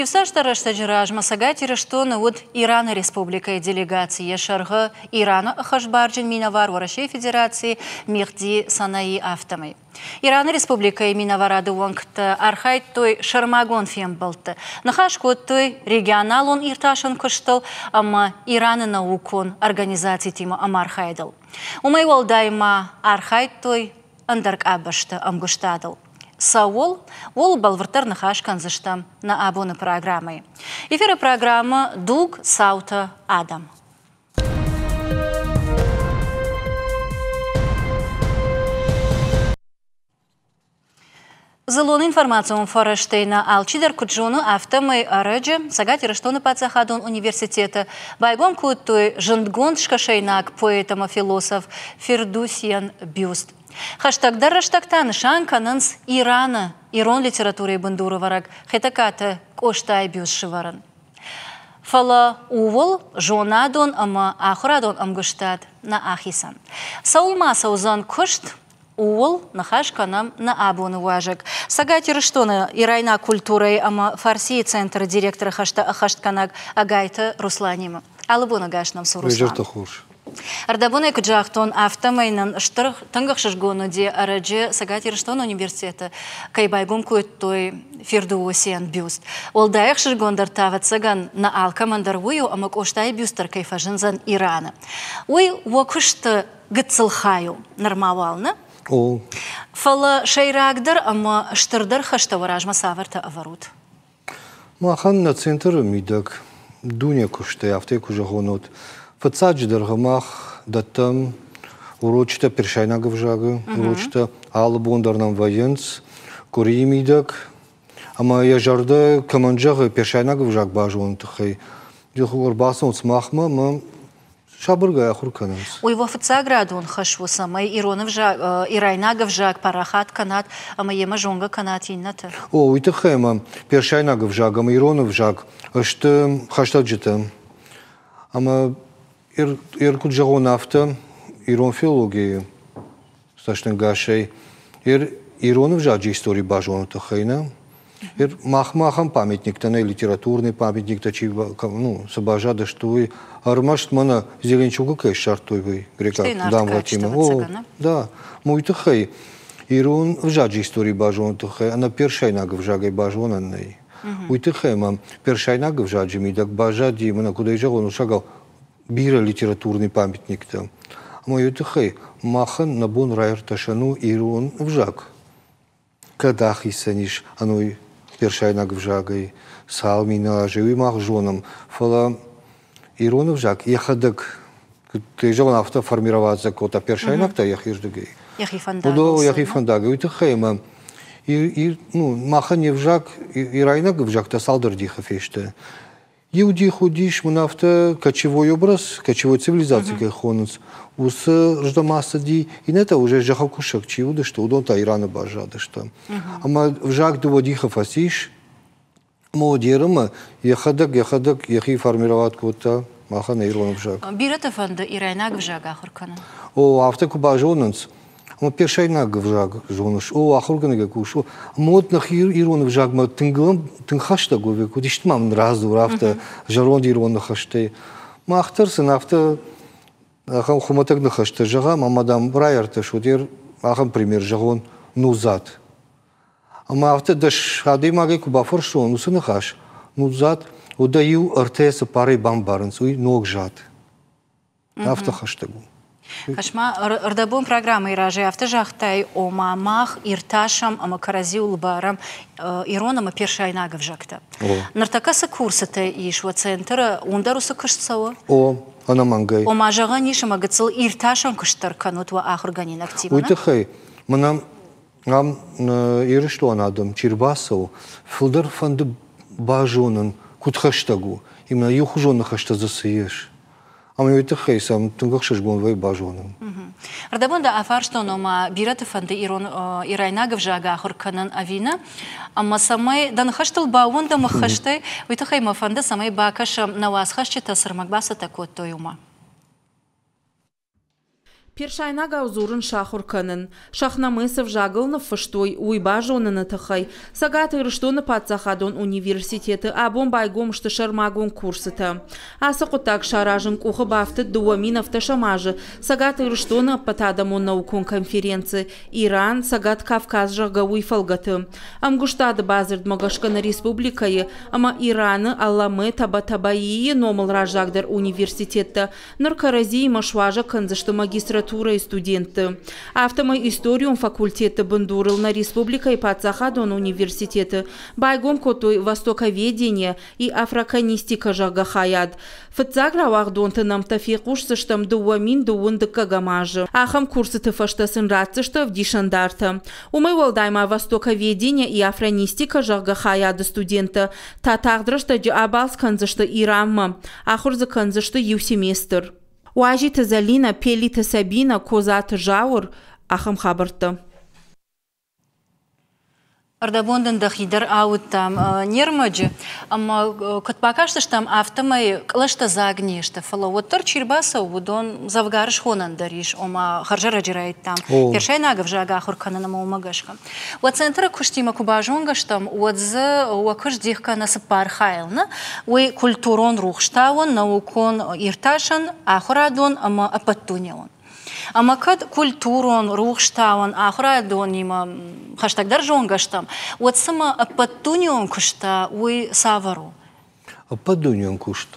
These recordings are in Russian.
Евсаштарашта жиражма сагатира что на вот Ирана республика и делегация шарга Ирана Хашбарджин Минавар Варашей Федерации Мехди Санаи Автомой. Иран республика и Минаварады вонкта архайт той шармагон фембалты. Нахашкот той регионал он ирташан кыштал, ама Ираны наукон организации тима амархайдал. Умай волдайма архайт той андарк абашта амгуштадал. Саул, ол балвартар нахашкан заштам на абоны программы. Эфира программа Дуг Саута Адам. Зелон информацию Форештейна Алчидар Куджуну автомой арыджи сагатира что на пацахадон университета байгом кутой жендгон шкашейнак поэтама философ Фердусиян Бюст. Хаштагдар раштагтан шанкананс Ирана ирон литературы бандуру варак хетаката коштай Бюст шиваран. Фала увол жонадон ама ахрадон амгуштад на ахисан. Саулма саузан кошт Уол нахашканам на абоны важек. Сагатир что на ирайна культурой ама фарси центр директора хаштканак агайта Русланима. Алабона гашнам су Руслан. Ардабона куджахтон автомайнан штыр тангах шашгону де араджи сагатир что на университета кайбайгум куеттой Фердусиян Бюст. Олдаях шашгондар тават саган на алкамандар вую ама коштай бюстер кайфажинзан Ирана. Ой уакушта гыцылхаю нормавална. Фала шейрагдер, ама штырдер хаштаваражма саварта аварут. Махан на центр мидак дуня куште автеку жагонот. Фацадждер гамах датам урочта першайна гавжага, урочта албондар нам военц, кори мидак. Ама я жарда команджага першайна гавжаг бажон тхай. Дилхур басон смахма ма Шабырга ахурканамс. Ой, в офицаграду он хашвуса, май иронов жак, ирайнагов жак, парахат канат, а ема жонга канат инната. О, уйта хэма, першайнагов жак, ама иронов жак, ашты хаштаджита. Ама иркут жагон авто, ирон филологии, сташнен гашей, иронов жак истории бажона тахайна. Махмахам памятник, не литературный памятник, тачи, собажада, что и армашт мана зеленчуга кэш шартовый грека дам ватима. О, да, мой тахай. Ирон в жаджи истории бажон тахай, она першайнага в жагай бажон анней. Уй тахай мам першайнага в жаджи мидак бажади мана куда и жагон шагал бира литературный памятник там. Мой тахай махан набон райр ташану ирон в жаг. Когда хисаниш аной першайнага в жагай салмина живи мах жоном фала Иронов жак, ехадак, ты же он авто формироваться кота першайнак-то ехиждагай. Ехифандага, уйта хайма. Маха не в жак, ирайнак в жак-то салдар диха фешта. Иуди худиш мун авто кочевой образ, кочевой цивилизации кайхонус. Ус ждамаса ди, и это уже жахакушак чиуда, что удон-то Ирана бажада, что. Ама в жак дува диха фасиш, Модерма, ехадак, ехи формировать кота, махана иронов жак. Бирата фанда ирайнаг в жага ахуркана. О, автоку бажонанс. Ама першайнаг в жаг жонуш. О, ахуркана гакушу. Моднах иронов жаг ма тынглам тынхашта говеку. Диштмам разу рафта жарон иронов хаште. Махтарсын авто ахам хуматак нахашта жага, мамадам брайарта шудер ахам пример жагон нузат. Ама авто даш хади маге кубафор шон усны хаш. Нузат удаю РТС пары бамбарнс уй ногжат. Авто хаштагу. Хашма ардабон программы иражи авто жахтай о мамах ирташам ама каразиул барам ироном а першайнагов жакта. Нартакаса курсата ишва центра ундаруса кышцава. О, она мангай. О мажага нишама гацыл ирташам кыштар канутва ахурганин активна. Уй тахай, манам Ам иришло надам Чирбасову, филдер фанды бажонан кутхаштагу, именно юхужон хашта засыеш. Ам это хейсам тунгахшиш гонвай бажонан. Ардабонда афарштон ома бираты фанды ирайнагов жага ахурканан авина, ама самай дан хаштал баунда махаштай, уйта хайма фанды самай бакаша навас хашчита сармакбаса такот тойума. Першайнага узурын шахур канын. Шахнамысов жагылны фыштой уйбажонын тахай. Сагаты рыштоны патсахадон университеты абон байгомшты шармагон курсыты. Асы кутак шаражын кухы бафты дуаминовты шамажы. Сагаты рыштоны патадамон наукон конференции. Иран, Сагат Кавказ жага уйфалгаты. Амгуштады базырд магашканы республикайы. Ама Ираны Алламы Таба-Табаии номал ражагдар университетті. Наркаразии машважа канзышты магистратура и студенты. Автомой историум факультеты бандурыл на республика и пацахадон университеты. Байгом котой востоковедение и африканистика жага хаяд. Фацагра вахдонты нам тафикуш сыштам дуамин дуундыка гамажы. Ахам курсы тыфаштасын рацышта в дишандарта. Умай волдайма востоковедение и африканистика жага хаяды студенты. Та тағдырышта джабалс канзышты Ирамма. Ахурзы канзышты юсеместр. Уажи тазалина, пели тасабина, козат жаур, ахам хабарты. Ардабондын дахидер ауттам нермаджи, ама катпакашты штам автомай клашта загнешта. Фала оттар чирбаса удон завгарыш хонан дариш, ома харжара жирайт там. Першайнага вжага хуркана нама умагашка. Вот центра куштима кубажонга штам отзы уакыш дихка насыпар хайлна. Уй культурон рухштаун, наукон ирташан, ахурадон, ама апаттунеон. Ама кад культурон, рухштаун, ахурадон, има хаштагдар жонгаштам. Вот сама апаттунеон кушта, уй савару. Апаттунеон кушт.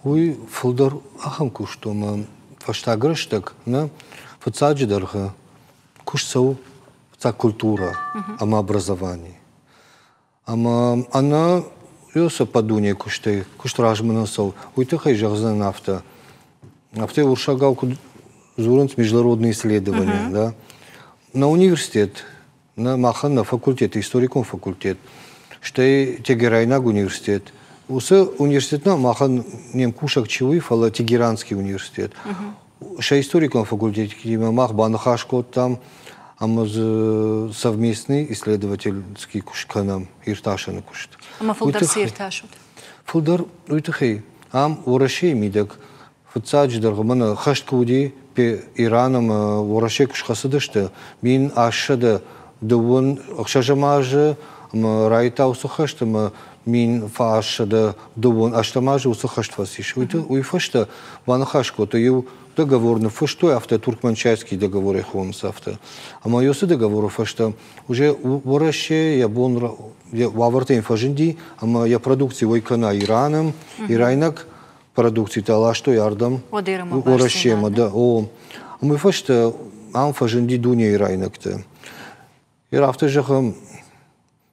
Уй фулдар ахам кушт, ома фаштагрыштак, на фацаджидарха куштсау фаца культура, ама образование. Ама она ёса падуне кушты, куштражманасау. Уй ты хай жагзан нафта. Нафта уршагал Зуринс международные исследования, да, на университет, на махан, на факультет, историкум факультет, что и Тегерайнаг университет. Усы университет на махан нем кушак чевый, фала Тегеранский университет. Что историкум факультет, кима мах банахашко там, амаз совместный исследовательский кушканам ирташаны кушт. Ама фулдар сирташут. Фулдар уйтахей, ам урашей мидак. Фацадж даргамана хашткуди пе Ираном ворашек шхасадышты. Мин ашада дуун акшажамажы райта усухашты мин фашада дуун аштамажы усухашт фасиш. Уйфашта ванахашко то ю договор на фаштой авто туркменчайский договор ихомс авто. А моёсы договор фашта уже вораще я бон вавартен фажинди, ама я продукции войкана Ираном Ирайнак продукции тала что ярдам уращема да о мы фашта ам фажинди дуня Ирайнакта ирафта жахам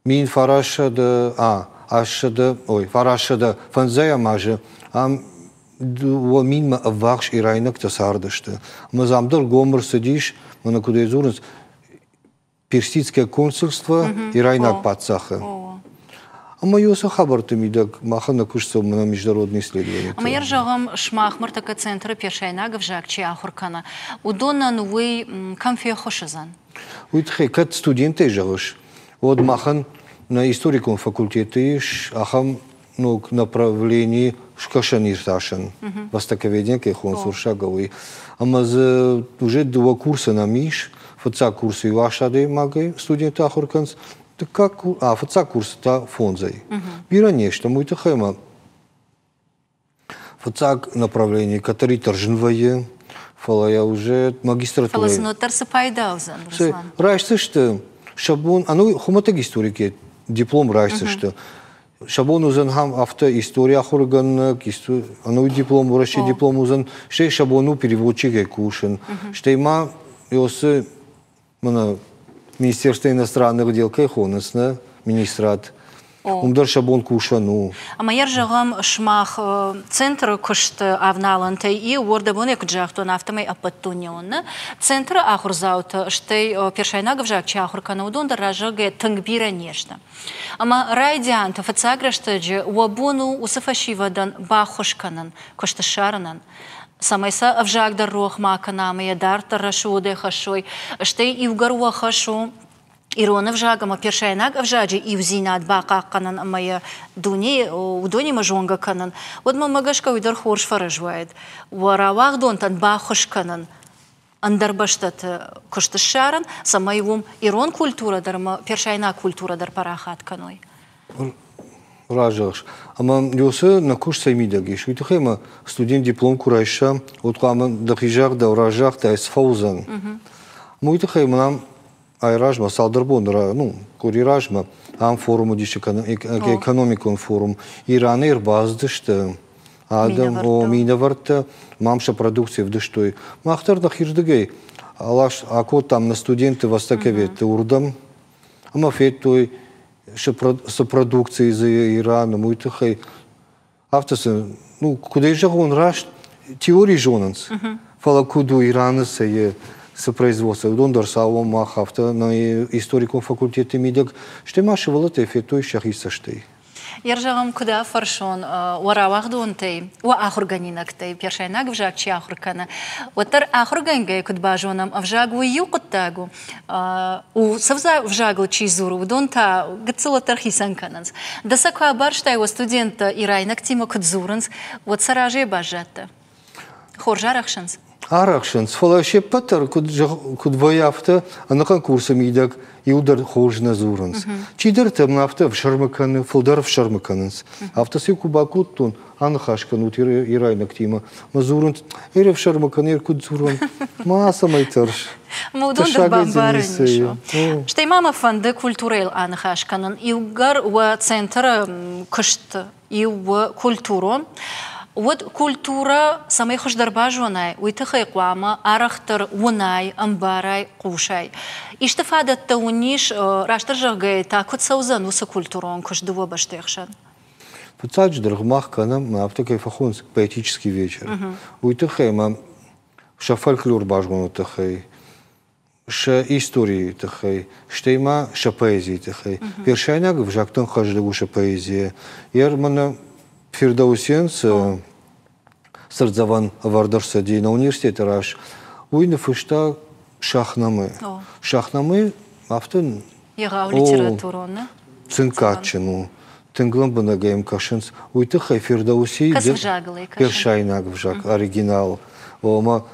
мин фараша да ашада ой фараша да фанзая маже ам во мин ма авахш Ирайнакта сардашта мы замдыр гомр сидиш мы на куда изурнс персидское консульство Ирайнак пацаха. А моёсы хабарты мидак махана кушсом на международные исследования. А моя жагам шмах мартака центра першайнага вжакчи ахуркана. Удонан уй камфия хошазан. Уйтхе кат студенты жагыш. Вот махан на историкум факультете ахам ну направлении шкашан ирташан. Востоковедение кехон суршаговый. Амаз уже два курса на миш, фаца курсы вашады магай студенты ахурканс. Как фаца курс та фонзай. Бира нечто мой-то хэма. Фаца направление, который торженвае, фала я уже магистратура. Фала нотар сапайдаузан, Руслан. Райшься что шаблон, а ну хуматаг историки диплом райшься что шаблон узан хам авто история хурган, а ну диплом уращи диплом узан, что шаблону переводчик кушен, что има ёсы мана Министерство иностранных дел кайхонасна, министрат. Умдар шабон кушану. А моя жагам шмах центр кушт авналантай и уорда боне кджахтон автомай апаттунеонна. Центр ахурзаута штей першайнага вжакчи ахуркана удон даражаге тангбира нешта. Ама райдианта фацаграштаджи уабону усафашивадан бахушканан кушташаранан. Самайса авжагдар рох маканама я дарта рашуде хашой, штей и угарва хашу. Ирона вжагама першайнаг авжаджи и взинат бака канан амая дуни удони мажонга канан. Вот мамагашка уйдар хорш фаражвает. Варавах донтан бахош канан. андарбаштат кыштышаран, самайвум ирон культура дарма, першайна культура дар парахат каной. Ражаш. Ама юсы на курс саймидагиш. Уйтахема студент диплом курайша, уткама дахижак да уражак да эсфаузан. Уйтахема нам айражма салдарбондра, ну, куриражма, ам форуму диш экономикон форум. Иран ирбаздышты. Адам о минаварта, мамша продукция в дыштой. Махтар да хирдагей. Алаш, ако там на студенты востаковет урдам, ама феттой сопродукции из Ирана, муйтахай. Автосы, ну, куда же он раш, теории жонанс. Фалакуду Ирана се производство. Дондар савом мах авто на историком факультете мидак. Что маши волоте феттой шахиса штей. Ержавам куда фаршон варавахдон тей, ва ахурганинак тей, першайнак вжак чи ахуркана. Отар ахурганге кудбажонам вжагу юкоттагу. У савза вжагу чи зуру дон та гцила тархисанкананс. Дасаква барштай у студента ирайнак тима кудзуранс, вот сараже бажата. Хоржарахшанс. Арахшанс, фалаше патар кудваяфта, а на конкурсе мидак и удар хожна зуранс. Чидер там нафта в шармаканы, фолдар в шармакананс. Автосы кубакуттун, анхашкан утир ирайнак тима. Мазуранс, ире в шармаканы кудзуран. Маса майтарш. Мудон да бамбарнишо. Штей мама фанды культурел анхашканан. И угар у центра кышт и у культуру. Вот культура самой хождарбажонай, уйтахай куама, арахтар унай, амбарай, кушай. И что фадат-то униш, раштар жагай, так вот саузан уса культурон, кождуво баштехшан. Пацач драгмах канам, автокай фахонс, поэтический вечер. Уйтахай, мам, ша фольклор бажгон утахай, ша истории тахай, штейма ша поэзии тахай. Першайнаг в жактон хождагу ша поэзия. Ярмана Фирдаусенс Сардзаван Вардарсади на университете раш. Уйны фышта шахнамы. Шахнамы автон. Ягау литературу, не? Цинкачину. Тенглам банагаем кашенс. Уйтахай Фирдауси. Першайнаг вжак оригинал. Ома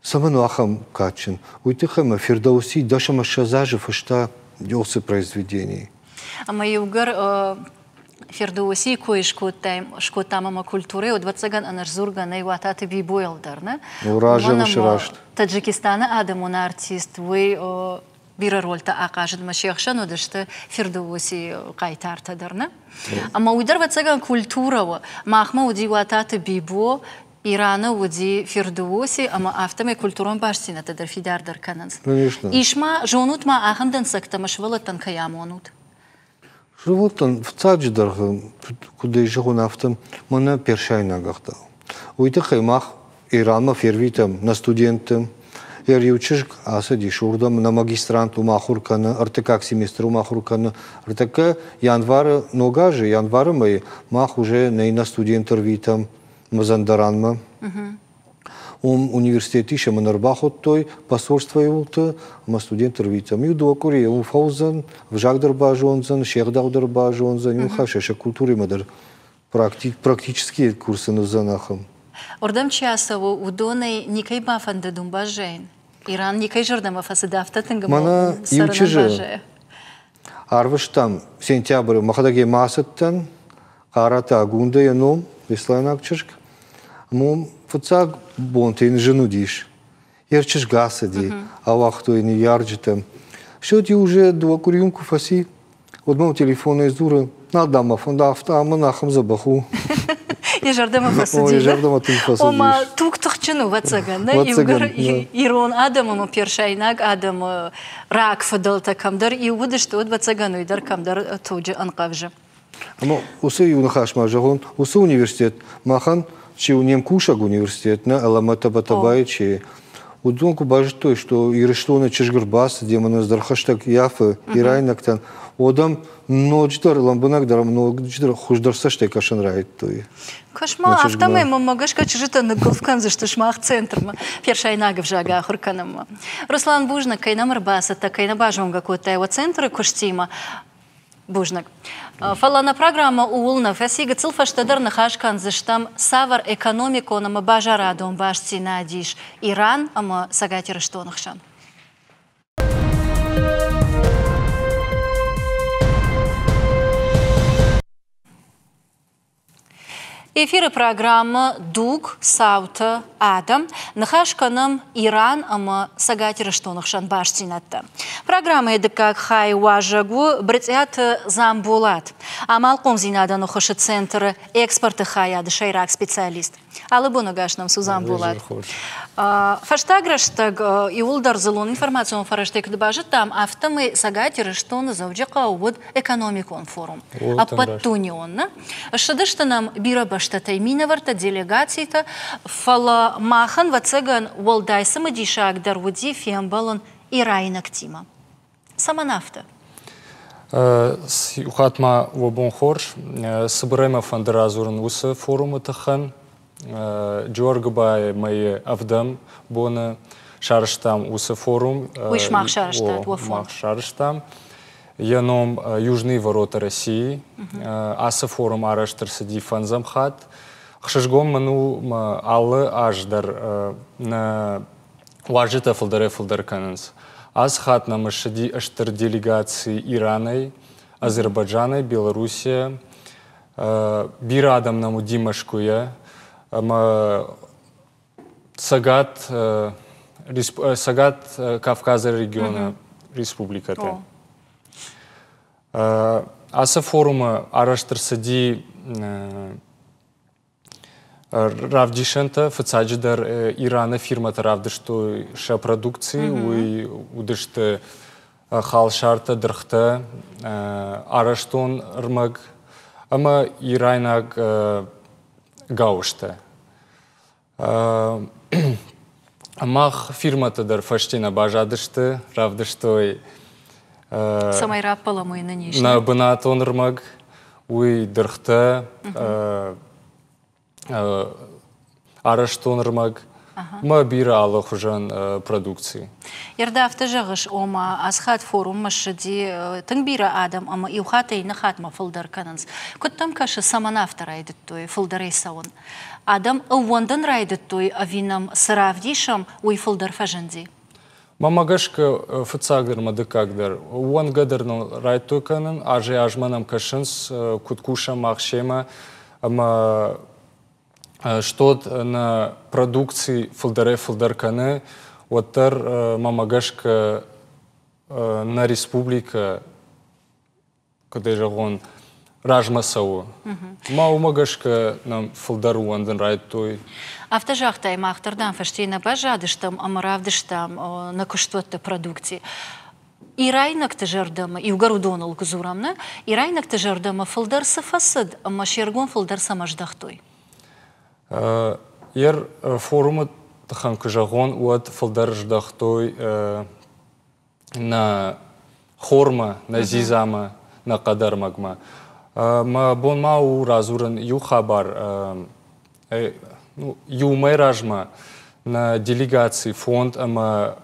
самануахам качин. Уйтахай ма Фирдауси дашама шазажи фышта дёсы произведений. А мои угар Фирдауси кой шкотамама культуры от 20-ган анарзурган и вататы бибойлдар, Уража шрашт. Таджикистана адамун артист вы бира рольта акажд машехшан одашты Фирдауси кайтартадарна. Ама уйдар 20-ган культура махма уди вататы бибо Ирана уди Фирдауси, ама автоме культурон башсина тадар фидардар кананс. Конечно. Ишма жонут ма ахамдан сактамаш валатан каямонут. Животан в цадждар, куда и живу нафтам, мана першайна гахтал. Уйтахай мах Иран ма фервитам на студентам, учишк асади шурдам на магистранту махуркана, артекак семестру махуркана, артека январа ногажи, январа мои мах уже на студентар витам мазандаранма. Университет ще манарбахот той посольство юлта, ма студентар витам. Юдо Корея, фаузан, вжагдърбажонзан, шехдалдърбажонзан, юхаше культури мадар практически курсы на занахам. Ордам часово удоной никай бафанда думбажен. Иран никай жордама фасадафта мана ючеже. Арваш там сентябрь махадаге масаттан, карата агунда яном, весланак чешк. Мом фуцаг бонтин женудиш. Ярчеш гасади, а вахто и не ярджитам. Что ти уже два курюмку фаси? Одного телефона из дура, надама фонда автома нахам забаху. И жардама фасади. Ой, жардама ты фасадиш. Ома тук тухчину вацаган, да? Ирон адамам першайнак адам рак фадал такамдар и удаш то вацагану идар камдар тоджи анкавжа. Ама усы юнахаш мажагон, усы университет махан че у нем кушаг университет, на Аламата Батабай, че у донку бажит той, что и рештона чешгрбас, где мы нас дархаштаг яфы, и райнактан, одам ночдар ламбанагдар, ночдар хуждар саштай кашан райт той. Кошма, автомой могаш качжита на голфкан за что шмах центром, першайнагов жага Хурканам. Руслан Бужна, кайна марбаса, та кайна бажонга кота его центра куштима. Бужнак. Фалана программа улна фасига цилфаштадар нахашкан заштам савар экономику на бажарадом башти надиш Иран, ама сагатира что нахшан. Эфиры программы Дуг, Саута, Адам. Нахашканым Иран, ама сагатира что нахшан баштинатта. Программа это как хай важагу бритят замбулат. Амалком зинада нахаши центр экспорта хая дешайрак специалист. Алыбу нагашнам Сузан Булат. Фаштаграштаг и улдар зелон информацию фараштек дбажит там автомы сагатира что на завджака вот экономикон форум. А подтунионна. Шадышта нам бира баштата иминаварта делегацията фала махан вацеган волдайса мадишак дарвуди фембалон и райнактима. Саманафта. Ухатма вобон хорш соберема фандеразурн уса форума тахан. Джоргабай мои авдам бона шарштам уса форум. Уишмах шарштат Мах шарштам. Яном южные ворота России. Аса форум араштар сади фанзамхат. Хшашгом ману аллы аждар на важита фалдар кананс. Аз хат на машади аштар делегации Ирана, Азербайджана, Белоруссия. Бирадам наму Димашкуя. Сагат Кавказа региона республиката. Аса форума араштар сади равдишента фацаджидар Ирана фирмата равдышто ша продукции уй удышты хал шарта дрхта араштон рмаг ама Ирайнаг гаушта. Амах фирмата дар фаштина бажадышты равдыштой Самай раппала мой на ниш. На банатон рмаг уй дрхта араштон рмаг ма бира аллах ужан продукции. Ярда автожагыш ома асхат форум машади тыңбира адам ама иухата и нахатма фылдар кананс. Коттам каша саманафта райдыт той фылдар эсауын. Адам уондан райдыт той авинам сыравдишам уй фылдар фажанди. Мамагашка фыцагдар мадыкагдар. Уон гадарнал райд той канан, аже ажманам кашынс куткуша махшема ама что на продукции фылдар каны оттар мамагашка на республика когда же он ражмасау маумагашка нам фылдар уандан райд той Автожахтай махтардан фаштина бажадыштам амаравдыштам на куштотта продукции. И райнак тежардама, и угарудонал кузурамна, и райнак тежардама фылдар сафасад, ама шергон фылдар самаждахтой. Ер форумът тахан кажагон уат фалдар ждахтой на хорма, на зизама, на кадар магма. Ма бон мау разуран ю хабар, ю майражма на делегации фонд, ама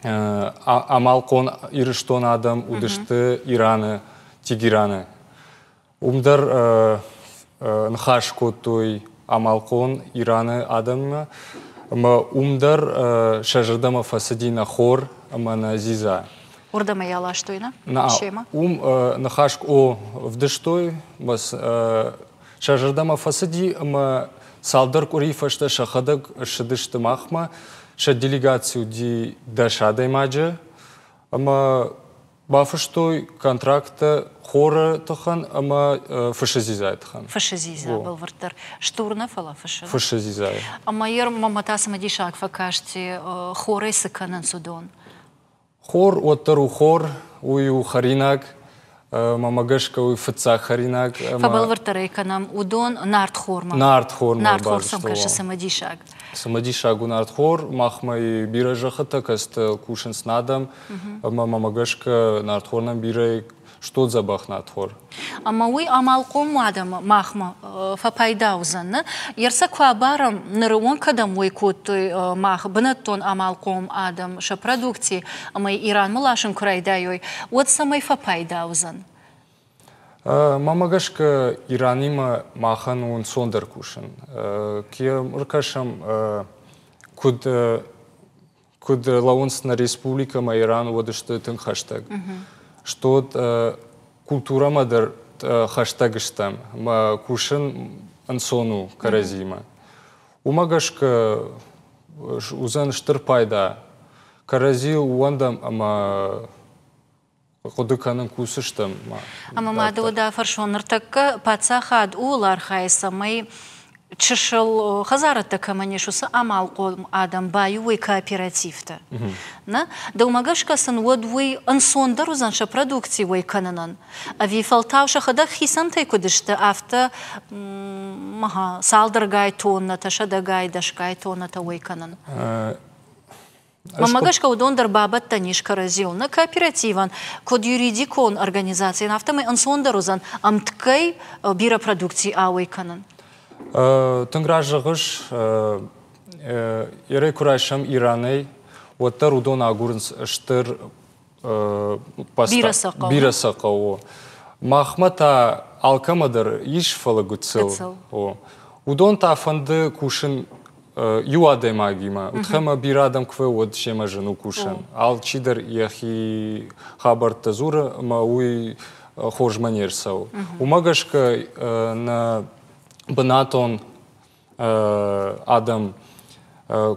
амалкон ирыштон адам удышты Ирана, Тегерана. Умдар нхашко той Амалкон Ирана Адамна, ама умдар шажардама фасадина хор, ама на зиза. Урдама яла что ина? Шема? Нахашк о вдыштой, бас шажардама фасади, ама салдар курифашта шахадак шадышты махма, ша делегацию ди дашадай маджа, ама бафаштой контракта хора тахан, ама фашизизай тахан. Фашизиза был вартар. Штурна фала фашиза. Фашизизай. Ама ер маматаса мадишак факашти хорой саканан судон. Хор оттару хор, уй харинак, мамагашка уй фаца харинак. Фабал вартарей канам удон нарт хорма. Нарт хорма. Нарт хор самкаша самадишак. Самадишагу нарт хор, махма и бира жахата, каст кушен с надам, мамагашка нарт хорнам бирай что забах нарт хор. Ама уй амалком адам махма фапайдаузан, ерса квабарам нарон кадам уй кутой мах бнаттон амалком адам ша продукции, ама Иран малашин крайдайой, вот самой фапайдаузан. Мамагашка Иранима махан он сондер кушен. Ке ркашам куд лаунсна республика ма Иран водышты тын хаштаг. Что культура мадыр хаштагыштам ма кушен ансону каразима. Умагашка узан штырпайда карази уандам ама Кодыканын кусыштым. Ама мадода фаршоныртакка пацахад улар хайсамай чышыл хазараттака манешуса амал қолым адам байуй кооперативті. Да умагашкасын водвой ансондар узанша продуктивой кананан. Ави фалтауша хадах хисантай кудышты авто салдыргай тонната, шадагай дашкай тонната ой канан. Мамагашка удондар бабат таниш каразилна кооперативан код юридикон организации нафтамай ансондар узан амткай бира продукции ауй канан. Тынгражыгыш ере курайшам Ираней оттар удон агурынс штыр бирасақау. Махмата алкамадыр иш фалагуцил. Удон тафанды кушын юадей магима. Утхема бирадам кве од шема жену кушан. Ал чидер яхи хабар тазура ма уй хож манерсау. Умагашка на банатон адам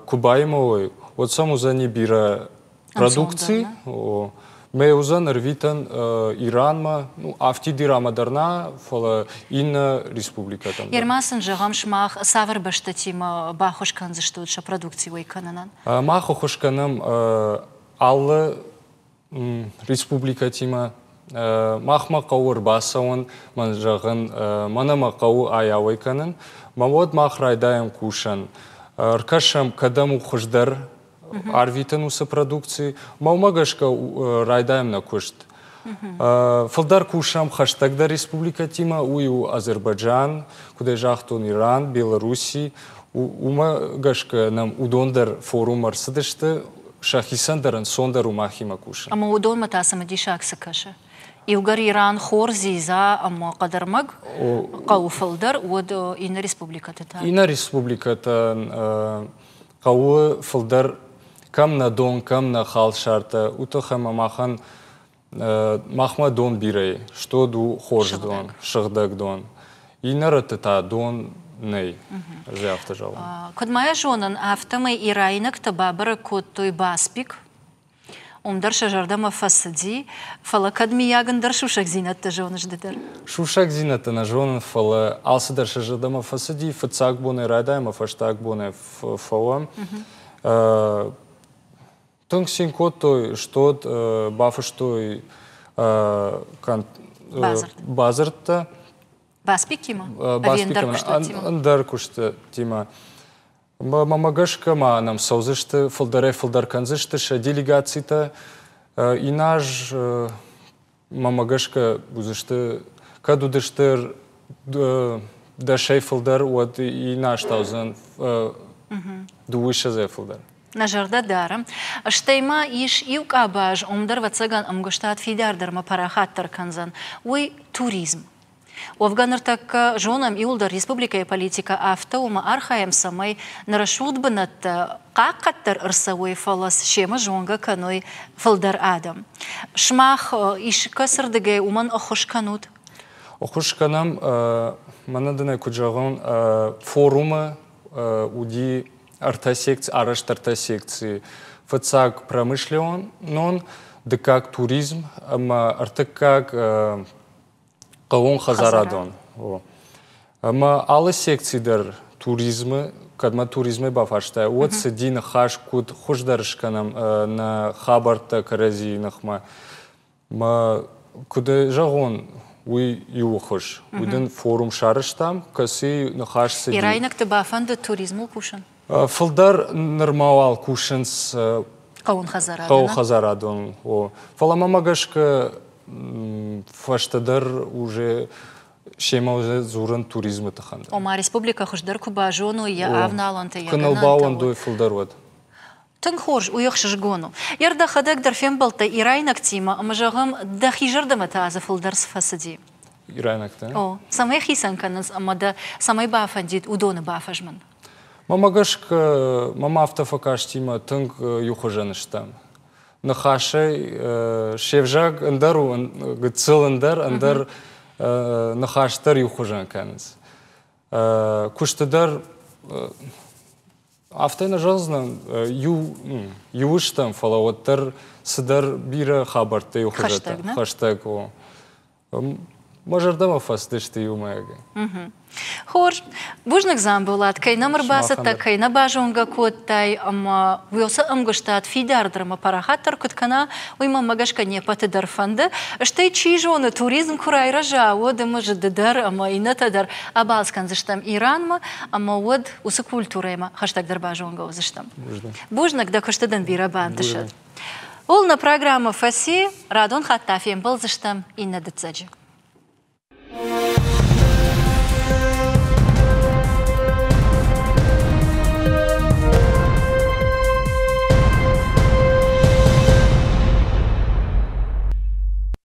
кубаймовой от саму за не бира продукции. Ме узан рвитан Иранма, автидирама дарна фала инна республика там. Ермасын жагам шмах савар баштатима бахошкан заштудша продукции вой кананан. Махошканам алла республика тима махма каур басаун ман жаган манама кау аявой канан. Мавод махрайдаем кушан. Ркашам кадаму хождар арвитануса продукции, маумагашка райдаем на кушт. Фалдар кушам хаштагда республика тима уйу Азербайджан, куда жахтон Иран, Беларуси, умагашка нам удондар форум арсадышты шахисандаран сондару махима кушам. Ама удон матасама дишакса каша. Иугар Иран хор зиза ама кадармаг кау фалдар уд ина республика тата. Ина республика та кау фалдар кам на дон, кам на хал шарта, утахама махан махма дон бирей, что ду хорж дон, шахдаг дон. И наратата дон ней, же автожал. Кодмая жонан автомай ирайнак табабара код той баспик, умдар шажардама фасади, фала кадми яган шушак зинатта жонаш дедер. Шушак зинатта на жонан фала алсадар шажардама фасади, фацак боне райдайма, фаштак боне фалам. Тунг синкотой, что бафаштой базарта. Баспик тима? Андар кушта тима. Мамагашка ма нам саузышты, фалдар канзышты, ша делегацията. И наш мамагашка бузышты, каду дыштыр дашей фалдар, вот и наш таузан дуыша зе фалдар. Нажарда дарам. Штейма иш иук абаж умдар вацаган амгуштат фидардар ма парахаттар канзан. Уй туризм. Овганыртак жонам иулдар республика и политика авто ума архаем самай нарашуд банат какаттар ырсавой фалас шема жонга каной фалдар адам. Шмах иш касырдыгай уман охушканут. Охушканам манадына куджагон форума уди артасекции, арашт артасекции, фацак промышлен, нон, да как туризм, ама артак как кавон хазарадон. Ама ала секции дар туризма, кадма туризме бафашта, вот сади на хаш куд хождаршканам на хабарта карази нахма, ма куда жагон уй юхош, уйден форум шарыштам, каси на хаш сади. Ирайнак ты бафан да туризму кушан? Фалдар нормал кушанс кавон хазарадон. Фала мамагашка фаштадар уже шема уже зуран туризма таханда. Ома республика хождар кубажону я авналанта я каналбауан дой фалдарват. Тын хож уйохшыш гону. Ярда хадак дар фембалта ирайнак тима, ама жагам да хижардама тааза фалдар сфасади. иранакта. О, самая хисанканыз, амада самай бафандит, удона бафажман. Мамагашк, мама автофакаштима тынг юхожаныштам. Нахашай, шевжаг андару, гцил андар нахаштар юхожанканыз. Куштадар автойна жазна юуштам фалауаттар сыдар бира хабарты юхожата. Хаштаг о. Можардама фастышты юмайга. Хор, бужнак замбулат, кай намар басата, кай набажунга коттай, ама виоса амгаштат фидардрама парахаттар куткана, уйма магашка не патыдар фанды, штай чижоны туризм курай ража, ода мажыдадар, ама инатадар абалскан заштам Иранма, ама од усы культурайма, хаштаг дарбажунга заштам. Бужнак да коштадан бира бантышат. Ол на программа ФАСИ, радон хаттафием был заштам и на децаджи.